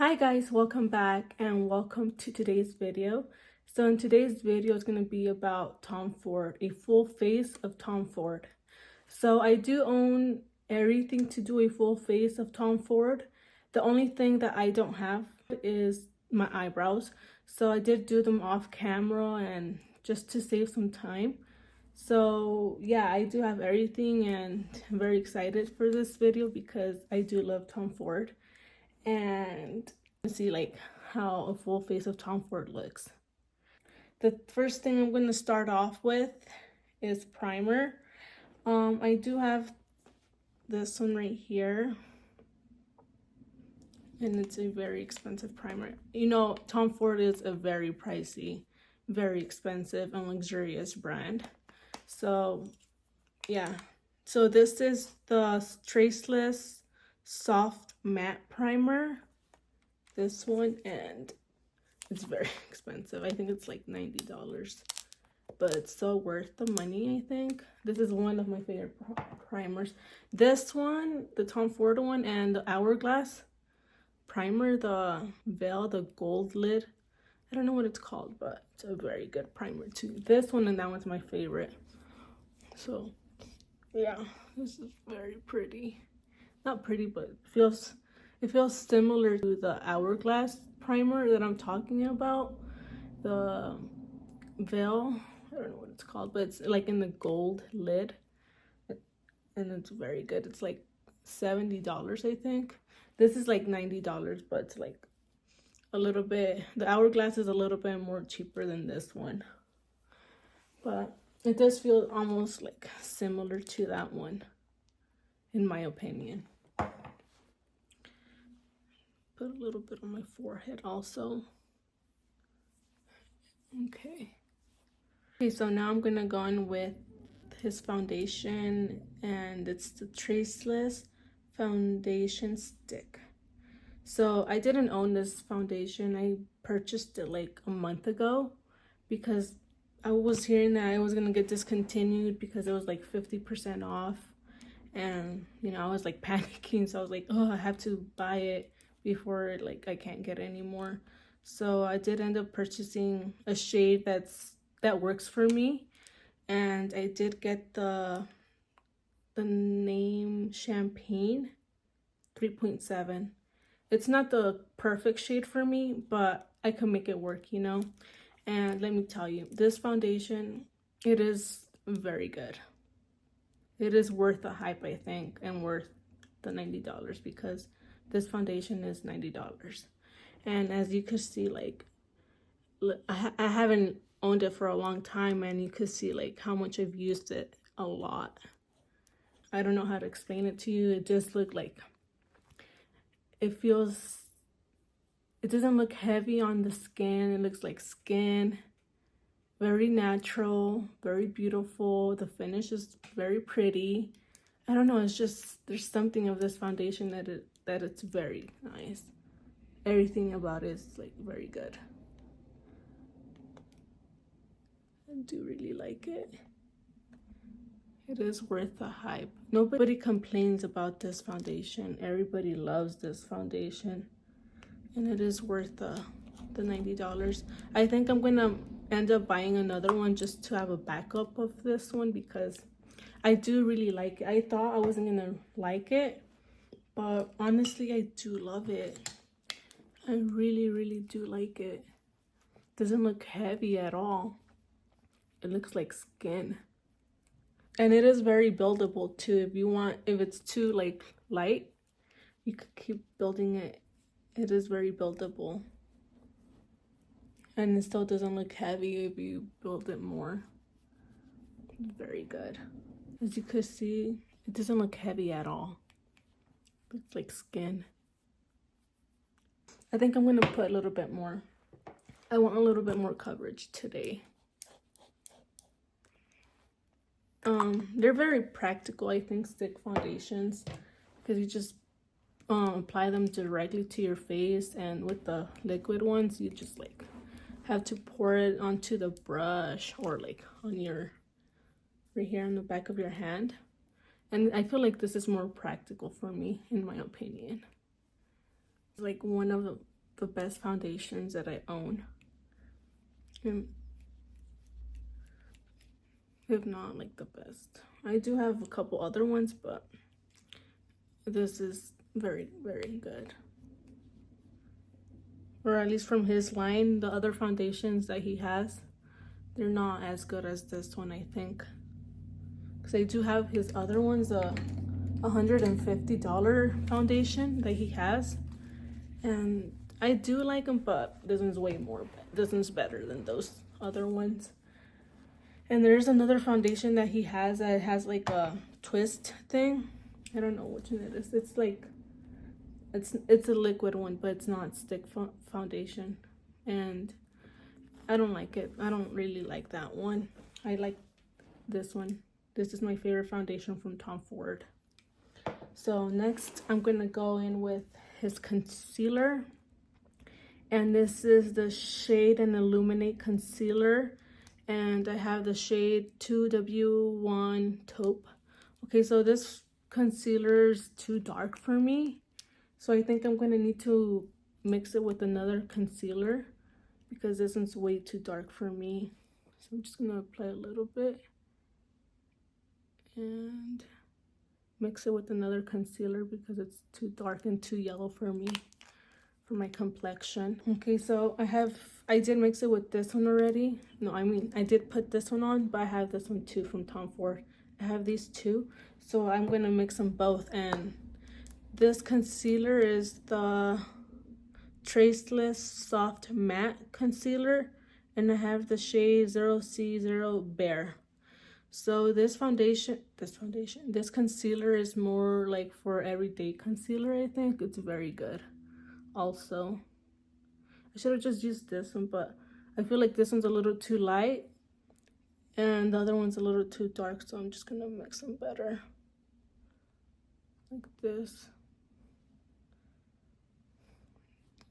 Hi guys, welcome back and welcome to today's video. So in today's video is going to be about Tom Ford, a full face of Tom Ford. So I do own everything to do a full face of Tom Ford. The only thing that I don't have is my eyebrows. So I did do them off camera and just to save some time. So yeah, I do have everything and I'm very excited for this video because I do love Tom Ford. And see like how a full face of Tom Ford looks. The first thing I'm going to start off with is primer. I do have this one right here, and it's a very expensive primer. You know, Tom Ford is a very pricey, very expensive and luxurious brand. So yeah, so this is the Traceless Soft Matte Primer, this one, and it's very expensive. I think it's like $90, but it's so worth the money. I think this is one of my favorite primers. This one, the Tom Ford one, and the Hourglass primer, the Veil, the gold lid, I don't know what it's called, but it's a very good primer too. This one and that one's my favorite. So yeah, this is very pretty. Not pretty, but it feels similar to the Hourglass primer that I'm talking about. The Veil, I don't know what it's called, but it's like in the gold lid, and it's very good. It's like $70, I think. This is like $90, but it's like a little bit, the Hourglass is a little bit more cheaper than this one, but it does feel almost like similar to that one, in my opinion. Put a little bit on my forehead also. Okay, so now I'm gonna go in with his foundation, and it's the Traceless Foundation Stick. So I didn't own this foundation. I purchased it like a month ago because I was hearing that I was gonna get discontinued because it was like 50% off, and you know, I was like panicking, so I was like, oh, I have to buy it before like I can't get it anymore. So I did end up purchasing a shade that works for me, and I did get the name Champagne 3.7. It's not the perfect shade for me, but I can make it work, you know. And let me tell you, this foundation, it is very good. It is worth the hype, I think, and worth the $90 because this foundation is $90. And as you could see, like, I haven't owned it for a long time, and you could see like how much I've used it a lot. I don't know how to explain it to you. It just looked like it doesn't look heavy on the skin. It looks like skin, very natural, very beautiful. The finish is very pretty. I don't know, it's just there's something of this foundation that it's very nice. Everything about it is like very good. I do really like it. It is worth the hype. Nobody complains about this foundation. Everybody loves this foundation, and it is worth the $90. I think I'm gonna end up buying another one just to have a backup of this one because I do really like it. I thought I wasn't gonna like it, but honestly, I do love it. I really do like it. Doesn't look heavy at all. It looks like skin. And it is very buildable too. If it's too like light, you could keep building it. It is very buildable. And it still doesn't look heavy if you build it more. Very good. As you could see, it doesn't look heavy at all. It looks like skin. I think I'm gonna put a little bit more. I want a little bit more coverage today. They're very practical, I think, stick foundations, because you just apply them directly to your face, and with the liquid ones, you just like have to pour it onto the brush or like on your right here on the back of your hand. And I feel like this is more practical for me, in my opinion. It's like one of the best foundations that I own. And if not, like the best. I do have a couple other ones, but this is very, very good. Or at least from his line, the other foundations that he has, they're not as good as this one, I think. Because I do have his other ones, a $150 foundation that he has. And I do like them, but this one's way more, this one's better than those other ones. And there's another foundation that he has that has like a twist thing. I don't know which one it is. It's like, it's a liquid one, but it's not stick foundation. And I don't like it. I don't really like that one. I like this one. This is my favorite foundation from Tom Ford. So next I'm gonna go in with his concealer. And this is the Shade and Illuminate Concealer. And I have the shade 2W1 Taupe. Okay, so this concealer is too dark for me. So I think I'm going to need to mix it with another concealer because this one's way too dark for me. So I'm just going to apply a little bit and mix it with another concealer because it's too dark and too yellow for me, for my complexion. Okay, so I did mix it with this one already. No, I mean, I did put this one on, but I have this one too from Tom Ford. I have these two. So I'm going to mix them both. And this concealer is the Traceless Soft Matte Concealer. And I have the shade 0C0 Bear. So this concealer is more like for everyday concealer, I think. It's very good. Also, I should have just used this one, but I feel like this one's a little too light and the other one's a little too dark, so I'm just gonna mix them better like this.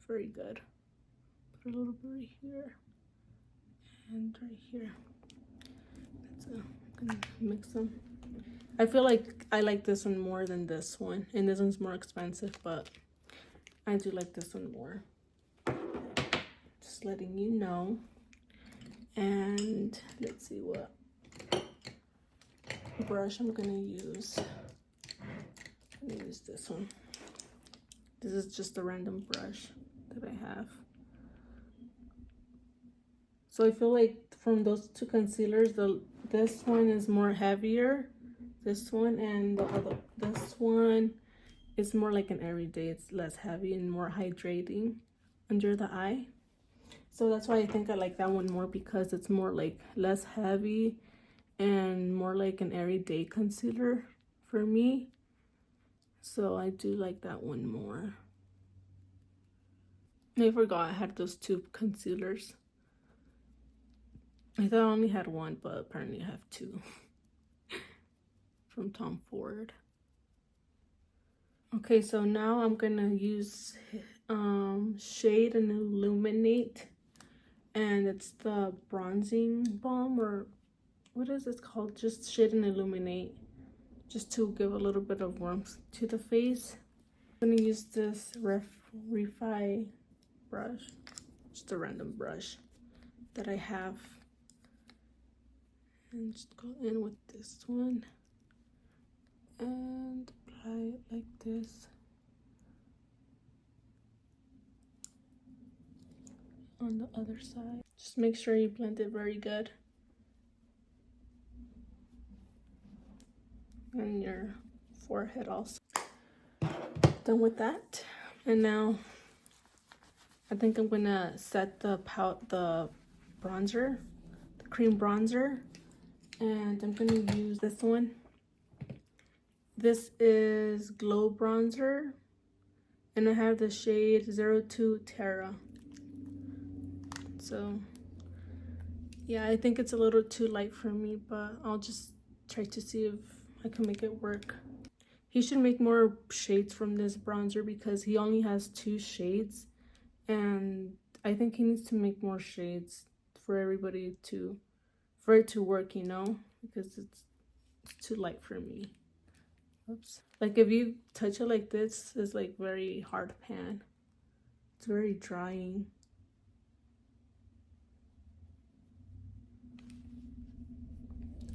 Very good. Put a little bit right here and right here. That's it. I'm gonna mix them. I feel like I like this one more than this one, and this one's more expensive, but I do like this one more. Just letting you know. And let's see what brush I'm gonna use. I'm gonna use this one. This is just a random brush that I have. So I feel like from those two concealers, this one is more heavier, this one, and this one is more like an everyday. It's less heavy and more hydrating under the eye. So that's why I think I like that one more, because it's more like less heavy and more like an everyday concealer for me. So I do like that one more. I forgot I had those two concealers. I thought I only had one, but apparently I have two from Tom Ford. Okay, so now I'm gonna use Shade and Illuminate, and it's the bronzing balm, or what is it called? Just Shade and Illuminate, just to give a little bit of warmth to the face. I'm gonna use this Refi brush, just a random brush that I have, and just go in with this one and apply it like this on the other side. Just make sure you blend it very good. And your forehead also. Done with that. And now I think I'm gonna set the bronzer, the cream bronzer, and I'm gonna use this one. This is Glow Bronzer, and I have the shade 02 Terra. So yeah, I think it's a little too light for me, but I'll just try to see if I can make it work. He should make more shades from this bronzer because he only has 2 shades, and I think he needs to make more shades for everybody for it to work, you know, because it's too light for me. Oops. Like if you touch it like this, it's like very hard pan. It's very drying.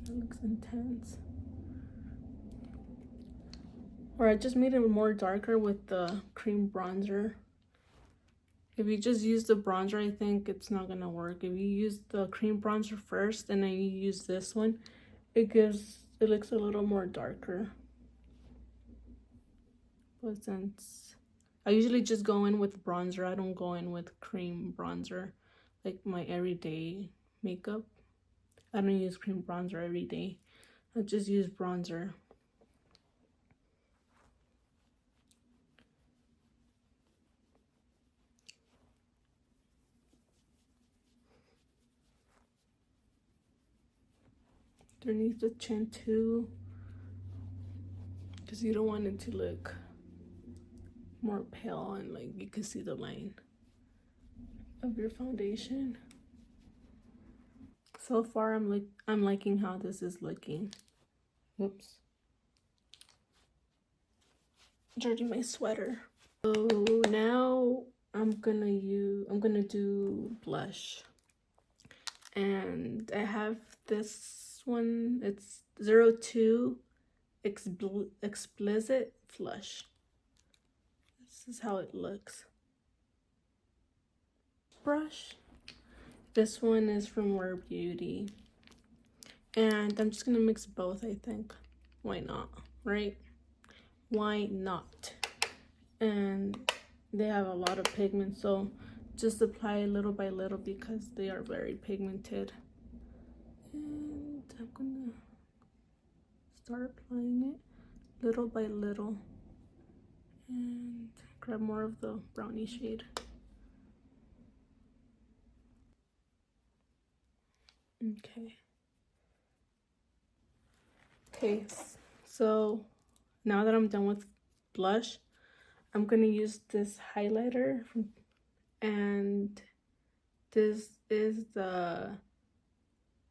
It looks intense. Or I just made it more darker with the cream bronzer. If you just use the bronzer, I think it's not gonna work. If you use the cream bronzer first and then you use this one, it looks a little more darker. But since I usually just go in with bronzer, I don't go in with cream bronzer like my everyday makeup. I don't use cream bronzer every day. I just use bronzer. Underneath the chin too, because you don't want it to look more pale and like you can see the line of your foundation. So far I'm liking how this is looking. Oops. Dirty my sweater. So now I'm gonna do blush. And I have this one, it's 02 Explicit Flush. This is how it looks. Brush. This one is from Wear Beauty. And I'm just gonna mix both, I think. Why not, right? Why not? And they have a lot of pigment, so just apply little by little because they are very pigmented. And I'm gonna start applying it little by little and grab more of the brownie shade. Okay, so now that I'm done with blush, I'm gonna use this highlighter and this is the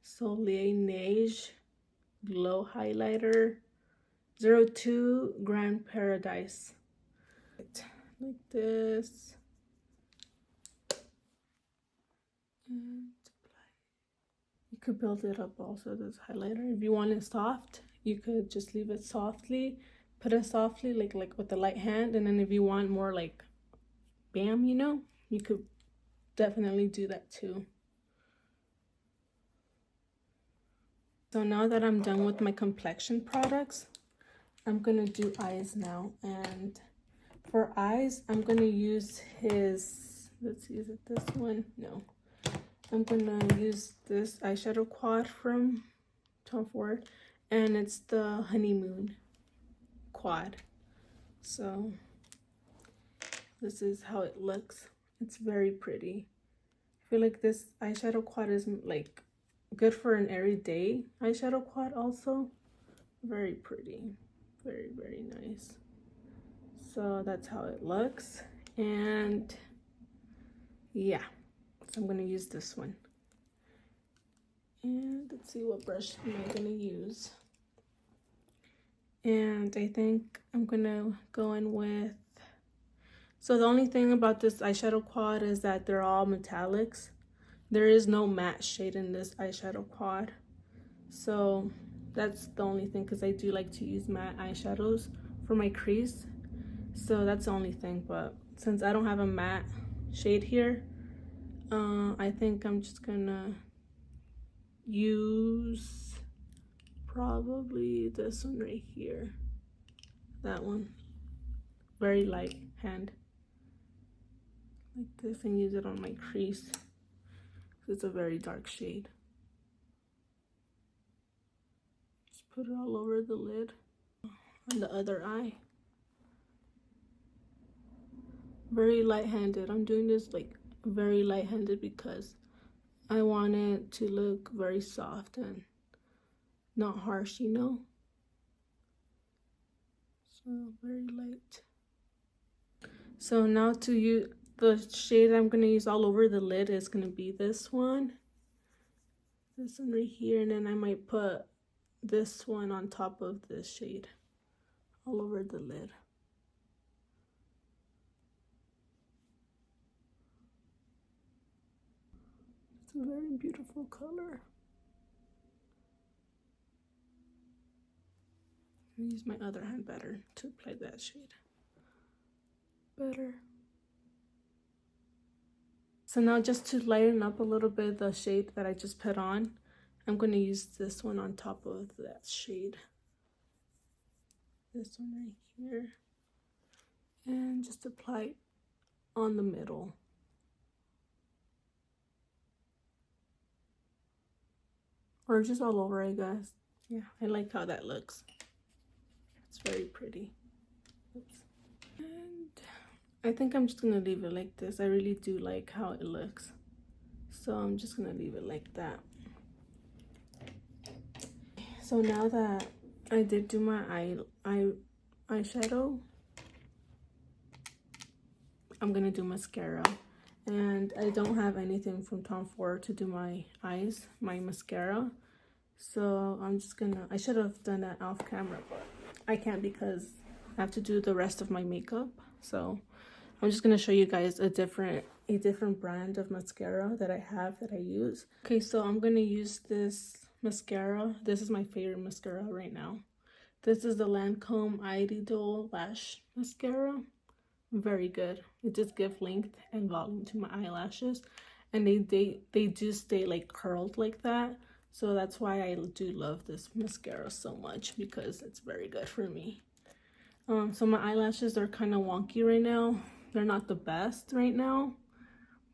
Soleil Neige Glow Highlighter 02 Grand Paradise. Like this. And you could build it up also, this highlighter. If you want it soft, you could just leave it softly. Put it softly, like with the light hand. And then if you want more like bam, you know, you could definitely do that too. So now that I'm done with my complexion products, I'm gonna do eyes now. And for eyes, I'm gonna use his, let's see, is it this one? No. I'm gonna use this eyeshadow quad from Tom Ford, and it's the Honeymoon quad. So this is how it looks. It's very pretty. I feel like this eyeshadow quad is like good for an everyday eyeshadow quad also. Very pretty, very, very nice. So that's how it looks. And yeah, so I'm gonna use this one. And let's see, what brush am I gonna use? And I think I'm gonna go in with, so the only thing about this eyeshadow quad is that they're all metallics. There is no matte shade in this eyeshadow quad. So that's the only thing, because I do like to use matte eyeshadows for my crease. So that's the only thing, but since I don't have a matte shade here, I think I'm just gonna use probably this one right here. That one. Very light hand. Like this, and use it on my crease. It's a very dark shade. Just put it all over the lid. On the other eye. Very light-handed. I'm doing this like very light-handed because I want it to look very soft and not harsh, you know? So very light. So now to use the shade I'm gonna use all over the lid is gonna be this one right here, and then I might put this one on top of this shade all over the lid. It's a very beautiful color. I'll use my other hand better to apply that shade better. So now just to lighten up a little bit the shade that I just put on, I'm going to use this one on top of that shade. This one right here. And just apply it on the middle. Or just all over, I guess. Yeah, I like how that looks. It's very pretty. Oops. And I think I'm just gonna leave it like this. I really do like how it looks. So I'm just gonna leave it like that. So now that I did do my eyeshadow, I'm gonna do mascara. And I don't have anything from Tom Ford to do my eyes, my mascara. So I'm just gonna, I should have done that off camera, but I can't because I have to do the rest of my makeup. So I'm just gonna show you guys a different brand of mascara that I have that I use. Okay, so I'm gonna use this mascara. This is my favorite mascara right now. This is the Lancome Idol Lash Mascara. Very good. It just gives length and volume to my eyelashes, and they do stay like curled like that. So that's why I do love this mascara so much, because it's very good for me. So my eyelashes are kind of wonky right now. They're not the best right now,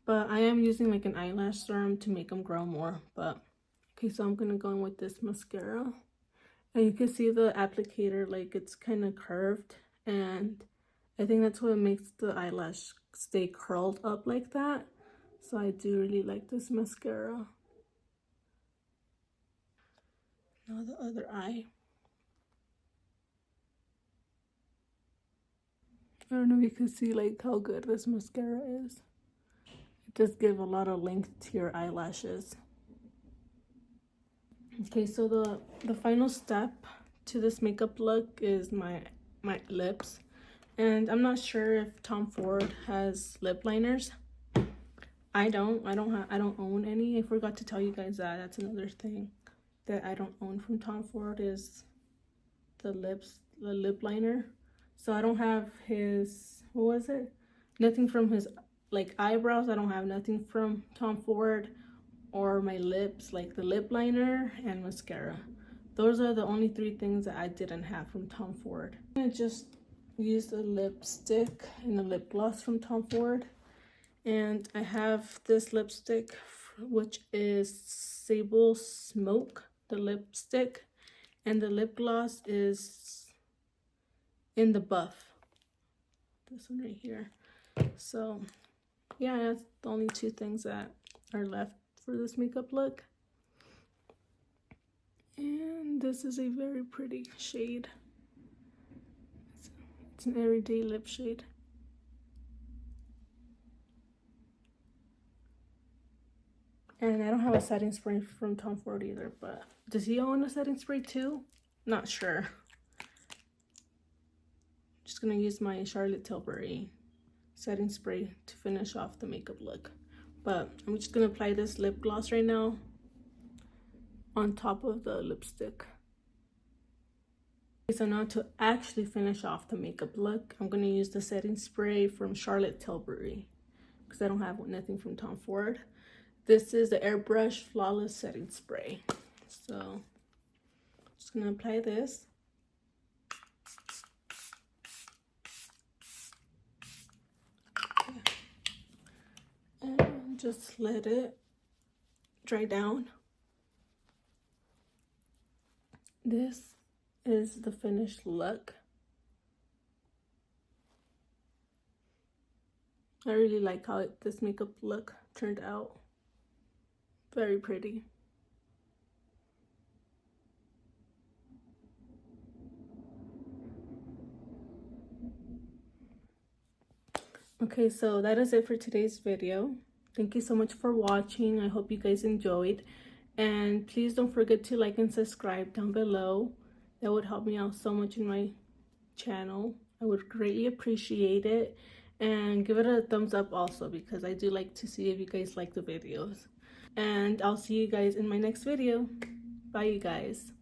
but I am using like an eyelash serum to make them grow more. But okay, so I'm gonna go in with this mascara, and you can see the applicator, like it's kind of curved, and I think that's what makes the eyelash stay curled up like that. So I do really like this mascara. Now the other eye. I don't know if you can see like how good this mascara is. It does give a lot of length to your eyelashes. Okay, so the final step to this makeup look is my lips. And I'm not sure if Tom Ford has lip liners. I don't own any. I forgot to tell you guys that. That's another thing that I don't own from Tom Ford is the lip liner. So I don't have his, what was it? Nothing from his like eyebrows. I don't have nothing from Tom Ford, or my lips, like the lip liner and mascara. Those are the only three things that I didn't have from Tom Ford. I'm gonna just use a lipstick and a lip gloss from Tom Ford. And I have this lipstick, which is Sable Smoke, the lipstick. And the lip gloss is in the Buff. This one right here. So, yeah, that's the only two things that are left for this makeup look. And this is a very pretty shade. It's an everyday lip shade. And I don't have a setting spray from Tom Ford either, but does he own a setting spray too? Not sure. Just gonna use my Charlotte Tilbury setting spray to finish off the makeup look. But I'm just gonna apply this lip gloss right now on top of the lipstick. Okay, so now to actually finish off the makeup look, I'm gonna use the setting spray from Charlotte Tilbury because I don't have nothing from Tom Ford. This is the Airbrush Flawless Setting Spray. So I'm just gonna apply this. And just let it dry down. This is the finished look. I really like how this makeup look turned out. Very pretty. Okay, so that is it for today's video. Thank you so much for watching. I hope you guys enjoyed. And please don't forget to like and subscribe down below. That would help me out so much in my channel. I would greatly appreciate it. And give it a thumbs up also, because I do like to see if you guys like the videos. And I'll see you guys in my next video. Bye, you guys.